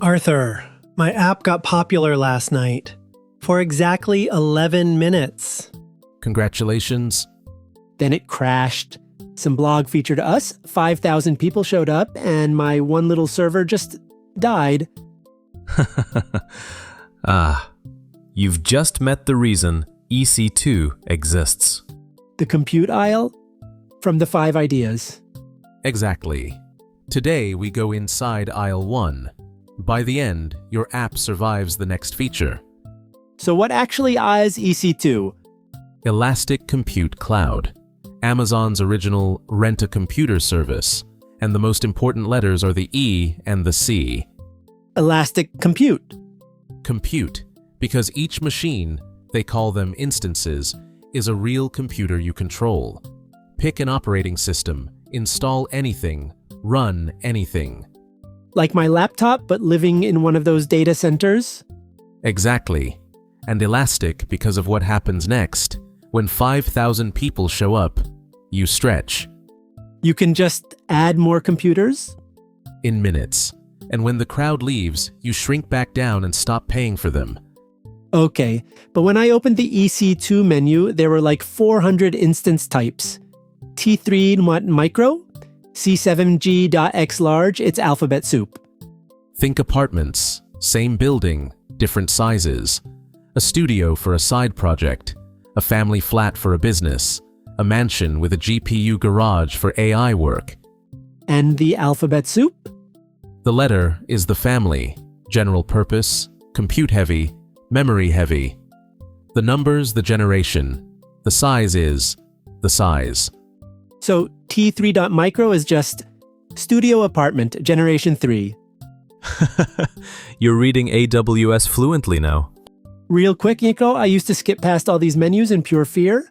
Arthur, my app got popular last night for exactly 11 minutes. Congratulations. Then it crashed. Some blog featured us, 5,000 people showed up, and my one little server just died. You've just met the reason EC2 exists. The compute aisle? From the 5 ideas. Exactly. Today we go inside aisle 1. By the end, your app survives the next feature. So what actually is EC2? Elastic Compute Cloud, Amazon's original rent-a-computer service, and the most important letters are the E and the C. Elastic Compute. Compute, because each machine, they call them instances, is a real computer you control. Pick an operating system, install anything, run anything. Like my laptop, but living in one of those data centers? Exactly. And elastic because of what happens next. When 5,000 people show up, you stretch. You can just add more computers? In minutes. And when the crowd leaves, you shrink back down and stop paying for them. Okay, but when I opened the EC2 menu, there were like 400 instance types. T3 micro, C7G.X large, it's alphabet soup. Think apartments, same building, different sizes. A studio for a side project, a family flat for a business, a mansion with a GPU garage for AI work. And the alphabet soup? The letter is the family, general purpose, compute heavy, memory heavy. The numbers, the generation. The size is the size. So T3.micro is just studio apartment, generation 3. You're reading AWS fluently now. Real quick, Nico, I used to skip past all these menus in pure fear.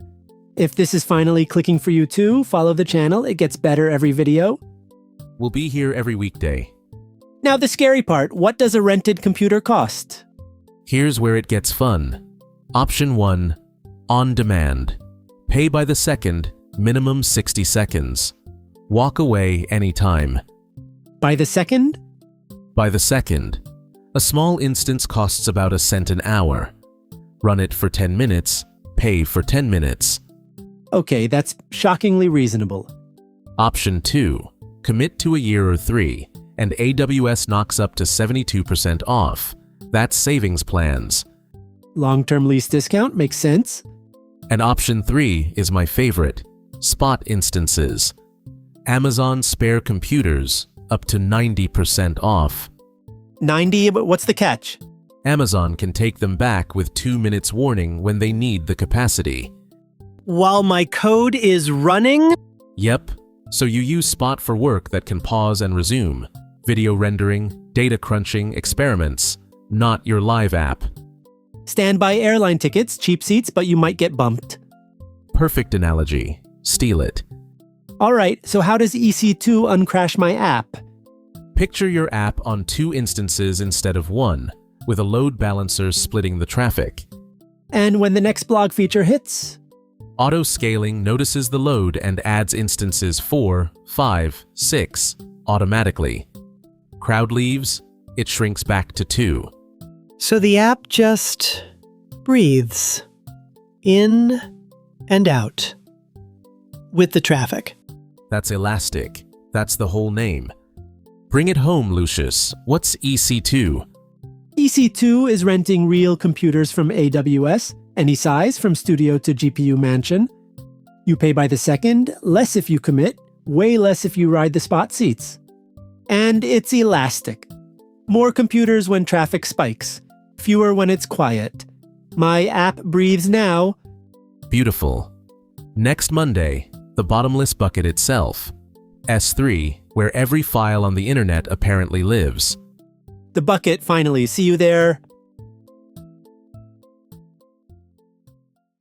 If this is finally clicking for you too, follow the channel. It gets better every video. We'll be here every weekday. Now the scary part, what does a rented computer cost? Here's where it gets fun. Option 1, on demand. Pay by the second, minimum 60 seconds. Walk away anytime. By the second? By the second. A small instance costs about a cent an hour. Run it for 10 minutes, pay for 10 minutes. Okay, that's shockingly reasonable. Option 2, commit to a year or 3, and AWS knocks up to 72% off. That's savings plans. Long-term lease discount makes sense. And option 3 is my favorite, spot instances. Amazon spare computers, up to 90% off. 90, but what's the catch? Amazon can take them back with 2 minutes warning when they need the capacity. While my code is running? Yep, so you use Spot for work that can pause and resume. Video rendering, data crunching, experiments, not your live app. Standby airline tickets, cheap seats, but you might get bumped. Perfect analogy. Steal it. All right, so how does EC2 uncrash my app? Picture your app on 2 instances instead of 1, with a load balancer splitting the traffic. And when the next blog feature hits? Auto-scaling notices the load and adds instances 4, 5, 6 automatically. Crowd leaves, it shrinks back to 2. So the app just breathes in and out with the traffic. That's elastic. That's the whole name. Bring it home, Lucius. What's EC2? EC2 is renting real computers from AWS, any size from studio to GPU mansion. You pay by the second, less if you commit, way less if you ride the spot seats. And it's elastic. More computers when traffic spikes, fewer when it's quiet. My app breathes now. Beautiful. Next Monday, the bottomless bucket itself. S3, where every file on the internet apparently lives. The bucket, finally. See you there.